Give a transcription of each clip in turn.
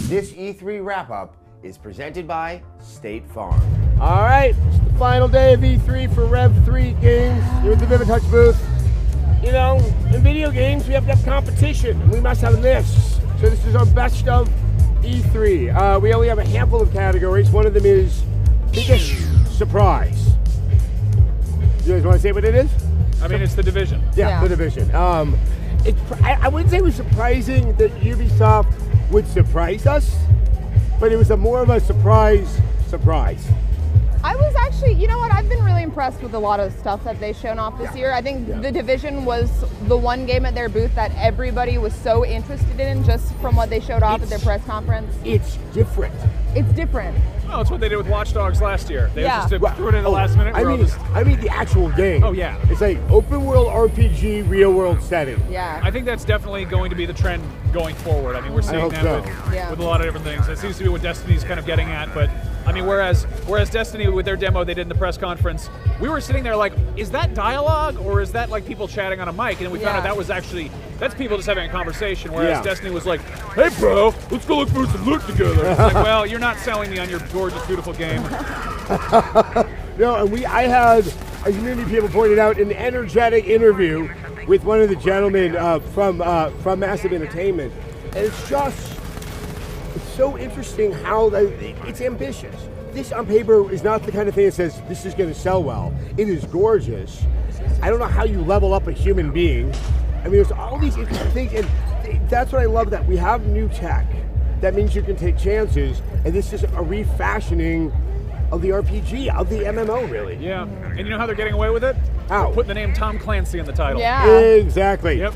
This E3 wrap-up is presented by State Farm. All right, it's the final day of E3 for Rev3Games. Here at the Vivid Touch booth. You know, in video games, we have to have competition, and we must have this. So this is our best of E3. We only have a handful of categories. One of them is biggest surprise. You guys want to say what it is? I mean, it's The Division. Yeah. The Division. I wouldn't say it was surprising that Ubisoft would surprise us, but it was more of a surprise. I was actually, you know what, I've been really impressed with a lot of stuff that they've shown off this year. I think The Division was the one game at their booth that everybody was so interested in just from what they showed off at their press conference. It's different. It's different. Oh, it's what they did with Watch Dogs last year. They just threw it in the last minute. I mean the actual game. Oh, yeah. It's like open world RPG, real world setting. Yeah. I think that's definitely going to be the trend going forward. I mean, we're seeing that with a lot of different things. It seems to be what Destiny's kind of getting at, but I mean, whereas Destiny with their demo they did in the press conference, we were sitting there like, is that dialogue or is that like people chatting on a mic? And then we found out that's people just having a conversation, whereas Destiny was like, hey bro, let's go look for some loot together. It's like, well, you're not selling me on your gorgeous, beautiful game. No, and I had, as many people pointed out, an energetic interview with one of the gentlemen from Massive Entertainment. And it's so interesting how it's ambitious. This on paper is not the kind of thing that says this is going to sell well. It is gorgeous. I don't know how you level up a human being. I mean, there's all these interesting things, and that's what I love, that we have new tech. That means you can take chances, and this is a refashioning of the RPG, of the MMO, really. Yeah, and you know how they're getting away with it? How? They're putting the name Tom Clancy in the title. Yeah. Exactly. Yep.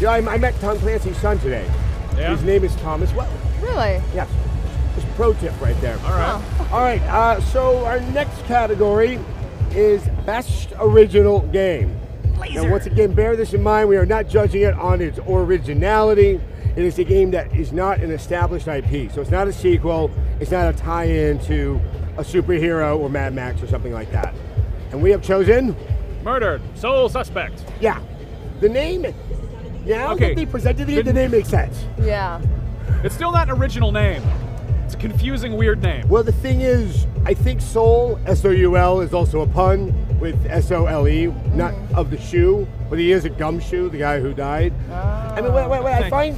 Yeah, I met Tom Clancy's son today. Yeah. His name is Thomas Well. Really? Yes. Just pro tip right there. All right. Oh. All right, so our next category is Best Original Game. Now, once again, bear this in mind, we are not judging it on its originality. It is a game that is not an established IP, so it's not a sequel, it's not a tie-in to a superhero or Mad Max or something like that. And we have chosen... Murdered. Sole Suspect. Yeah. The name, that they presented it, the name makes sense. Yeah. It's still not an original name. It's a confusing, weird name. Well, the thing is, I think Soul, S-O-U-L, is also a pun with S-O-L-E, not of the shoe, but he is a gumshoe, the guy who died. I mean, wait, I find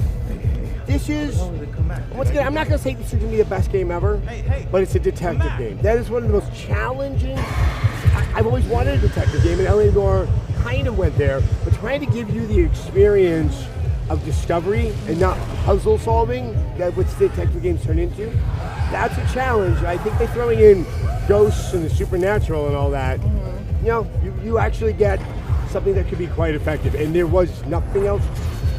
this is, once again, I'm not going to say this is going to be the best game ever, but it's a detective game. That is one of the most challenging. I've always wanted a detective game, and L.A. Noire kind of went there, but trying to give you the experience of discovery and not puzzle solving that what detective games turn into, that's a challenge. I think they're throwing in ghosts and the supernatural and all that. You know, you actually get something that could be quite effective, and there was nothing else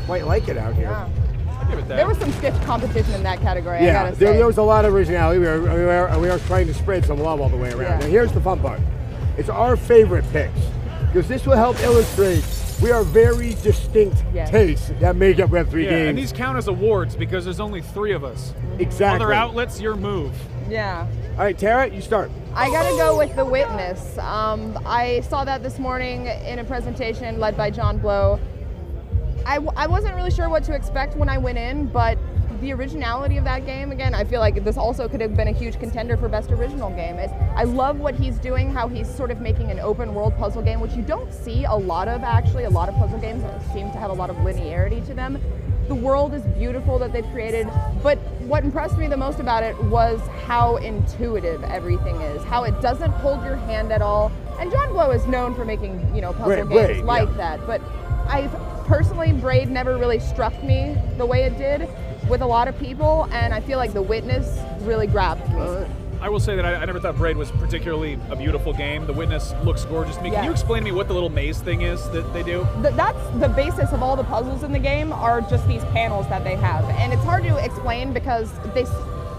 quite like it out here. Yeah. I'll give it that. There was some stiff competition in that category, I gotta say. There was a lot of originality. We are trying to spread some love all the way around. Yeah. Now here's the fun part. It's our favorite picks, because this will help illustrate we are very distinct tastes that make up Rev3Games. And these count as awards because there's only 3 of us. Exactly. Other outlets, your move. Yeah. All right, Tara, you start. I gotta go with The Witness. I saw that this morning in a presentation led by John Blow. I wasn't really sure what to expect when I went in, but the originality of that game, again, I feel like this also could have been a huge contender for Best Original Game. I love what he's doing, how he's sort of making an open world puzzle game, which you don't see a lot of, actually. A lot of puzzle games seem to have a lot of linearity to them. The world is beautiful that they've created, but what impressed me the most about it was how intuitive everything is, how it doesn't hold your hand at all. And John Blow is known for making, puzzle games like that, but personally, Braid never really struck me the way it did with a lot of people, and I feel like The Witness really grabbed me. I will say that I never thought Braid was particularly a beautiful game. The Witness looks gorgeous to me. Can you explain to me what the little maze thing is that they do? That's the basis of all the puzzles in the game, are just these panels that they have. And it's hard to explain because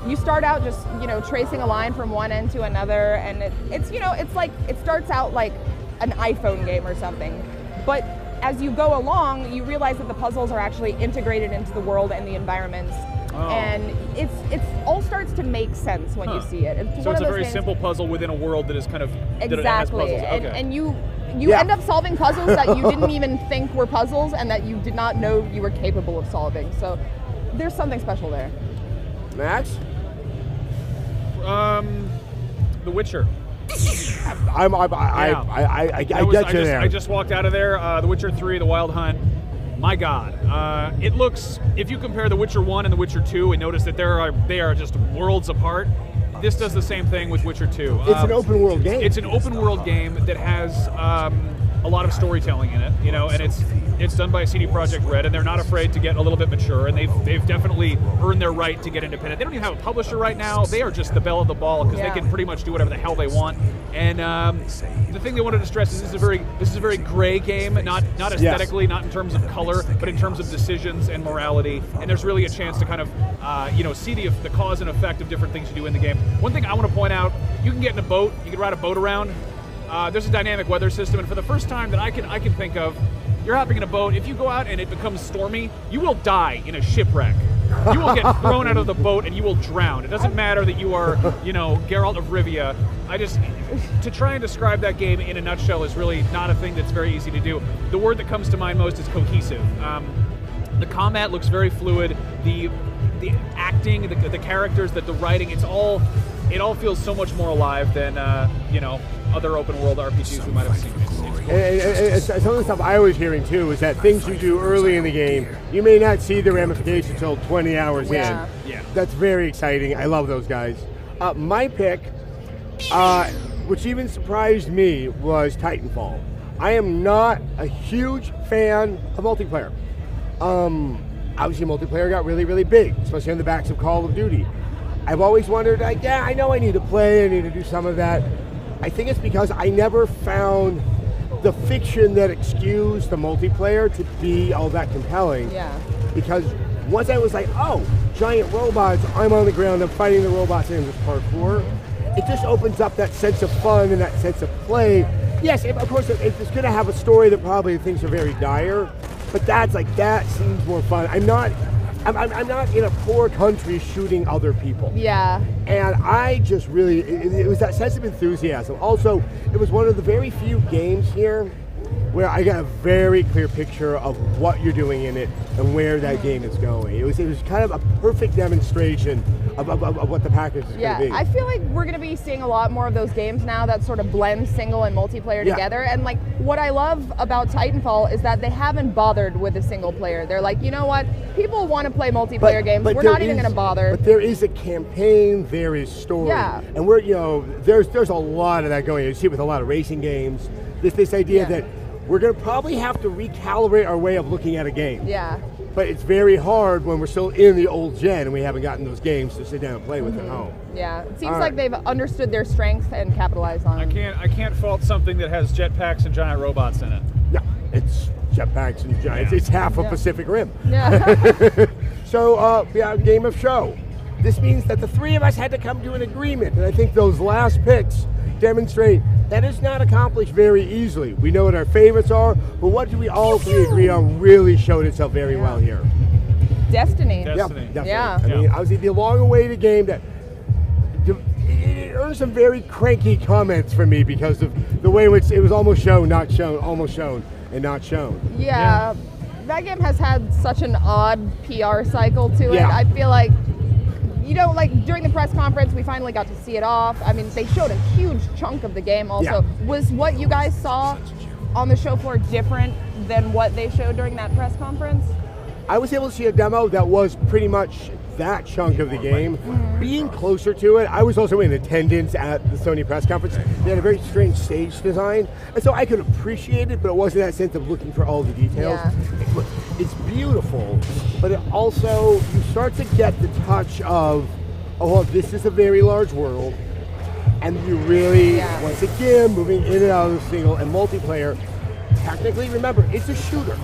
you start out just, tracing a line from one end to another, and it's like, it starts out like an iPhone game or something. But as you go along, you realize that the puzzles are actually integrated into the world and the environments. And it all starts to make sense when you see it. So it's a very simple puzzle within a world that is kind of exactly, that has puzzles. And you end up solving puzzles that you didn't even think were puzzles and that you did not know you were capable of solving. So there's something special there. Max? The Witcher. I get you there. I just walked out of there. The Witcher 3, The Wild Hunt. My God, it looks. If you compare The Witcher 1 and The Witcher 2, and notice that they are just worlds apart. This does the same thing with Witcher 2. It's an open world game. It's an open world game that has a lot of storytelling in it, you know, and it's done by CD Projekt Red, and they're not afraid to get a little bit mature, and they've definitely earned their right to get independent. They don't even have a publisher right now. They are just the belle of the ball because they can pretty much do whatever the hell they want. And the thing they wanted to stress is this is a very gray game, not aesthetically, not in terms of color, but in terms of decisions and morality. And there's really a chance to kind of see the cause and effect of different things you do in the game. One thing I want to point out: you can get in a boat, you can ride a boat around. There's a dynamic weather system, and for the first time that I can think of, you're hopping in a boat. If you go out and it becomes stormy, you will die in a shipwreck. You will get thrown out of the boat and you will drown. It doesn't matter that you are, Geralt of Rivia. To try and describe that game in a nutshell is really not a thing that's very easy to do. The word that comes to mind most is cohesive. The combat looks very fluid. The acting, the characters, the writing, it all feels so much more alive than other open world RPGs we might have seen. And some of the stuff I was hearing too is that things you do early in the game, you may not see the ramifications until 20 hours in. Yeah. That's very exciting. I love those guys. My pick, which even surprised me, was Titanfall. I am not a huge fan of multiplayer. Obviously, multiplayer got really, really big, especially on the backs of Call of Duty. I've always wondered, I know I need to play, I need to do some of that. I think it's because I never found the fiction that excused the multiplayer to be all that compelling. Yeah. Because once I was like, oh, giant robots, I'm on the ground, I'm fighting the robots, and just parkour, it just opens up that sense of fun and that sense of play. Yes, of course, it's going to have a story that probably things are very dire, but that seems more fun. I'm not in a poor country shooting other people. Yeah. And I just really, it was that sense of enthusiasm. Also, it was one of the very few games here where I got a very clear picture of what you're doing in it and where that game is going. It was kind of a perfect demonstration of what the package is going to be. I feel like we're going to be seeing a lot more of those games now that sort of blend single and multiplayer together. And like what I love about Titanfall is that they haven't bothered with a single player. They're like, you know what? People want to play multiplayer games. We're not even going to bother. But there is a campaign, there is story. Yeah. And we're, there's a lot of that going. You see it with a lot of racing games. This idea that we're going to probably have to recalibrate our way of looking at a game. Yeah. But it's very hard when we're still in the old gen and we haven't gotten those games to sit down and play with at home. Yeah, it seems like they've understood their strength and capitalized on it. I can't fault something that has jetpacks and giant robots in it. Yeah, it's jetpacks and giants. It's half of Pacific Rim. Yeah. So, game of show. This means that the three of us had to come to an agreement, and I think those last picks demonstrate that is not accomplished very easily. We know what our favorites are, but what do we all three agree on really showed itself very well here? Destiny. Yeah, definitely. Yeah. I mean, obviously the long-awaited game that it earned some very cranky comments from me because of the way in which it was almost shown, not shown, almost shown, and not shown. Yeah. That game has had such an odd PR cycle to it. I feel like, like during the press conference, we finally got to see it off. I mean, they showed a huge chunk of the game also. Yeah. Was what you guys saw on the show floor different than what they showed during that press conference? I was able to see a demo that was pretty much that chunk of the game. Being closer to it, I was also in attendance at the Sony press conference. They had a very strange stage design, and so I could appreciate it, but it wasn't that sense of looking for all the details. Yeah. It's beautiful, but it also, you start to get the touch of, oh, this is a very large world, and you really, once again, moving in and out of the single and multiplayer, technically, remember, it's a shooter.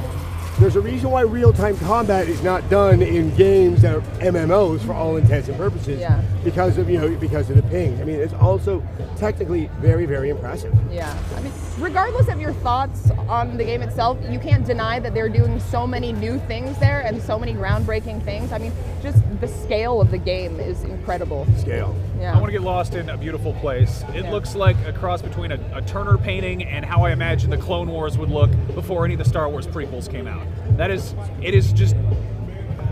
There's a reason why real-time combat is not done in games that are MMOs for all intents and purposes, because of the ping. I mean, it's also technically very, very impressive. Yeah, I mean, regardless of your thoughts on the game itself, you can't deny that they're doing so many new things there and so many groundbreaking things. I mean, just the scale of the game is incredible. Scale. Yeah. I want to get lost in a beautiful place. It looks like a cross between a Turner painting and how I imagine the Clone Wars would look before any of the Star Wars prequels came out. It is just...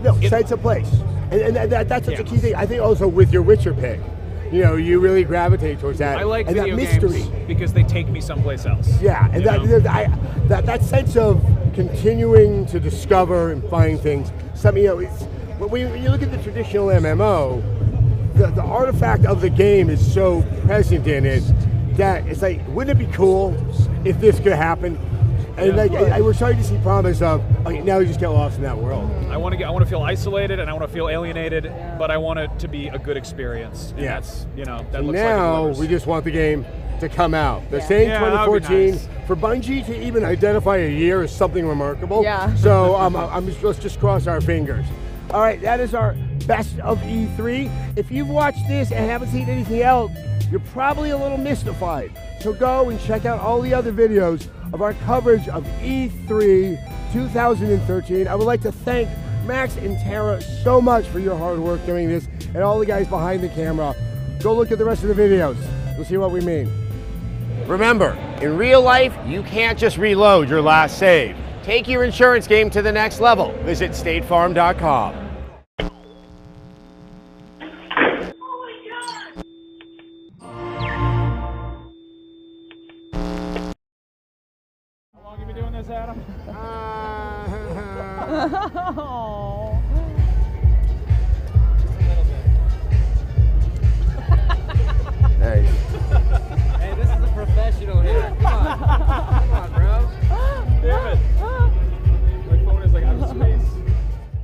No, sense of place. And that's such a key thing. I think also with your Witcher pick, you know, you really gravitate towards that. I like and video that mystery. games because they take me someplace else. Yeah, and that sense of continuing to discover and find things. Something, you know, when you look at the traditional MMO, the artifact of the game is so present in it that it's like, wouldn't it be cool if this could happen? And we're starting to see promise of, okay, now you just get lost in that world. I want to feel isolated and I want to feel alienated, but I want it to be a good experience. And that's, you know, that looks now like we just want the game to come out. They're saying 2014. Nice. For Bungie to even identify a year is something remarkable. Yeah. So let's just cross our fingers. All right, that is our best of E3. If you've watched this and haven't seen anything else, you're probably a little mystified. So go and check out all the other videos of our coverage of E3 2013. I would like to thank Max and Tara so much for your hard work doing this, and all the guys behind the camera. Go look at the rest of the videos. You'll see what we mean. Remember, in real life, you can't just reload your last save. Take your insurance game to the next level. Visit statefarm.com. How long have you been doing this, Adam?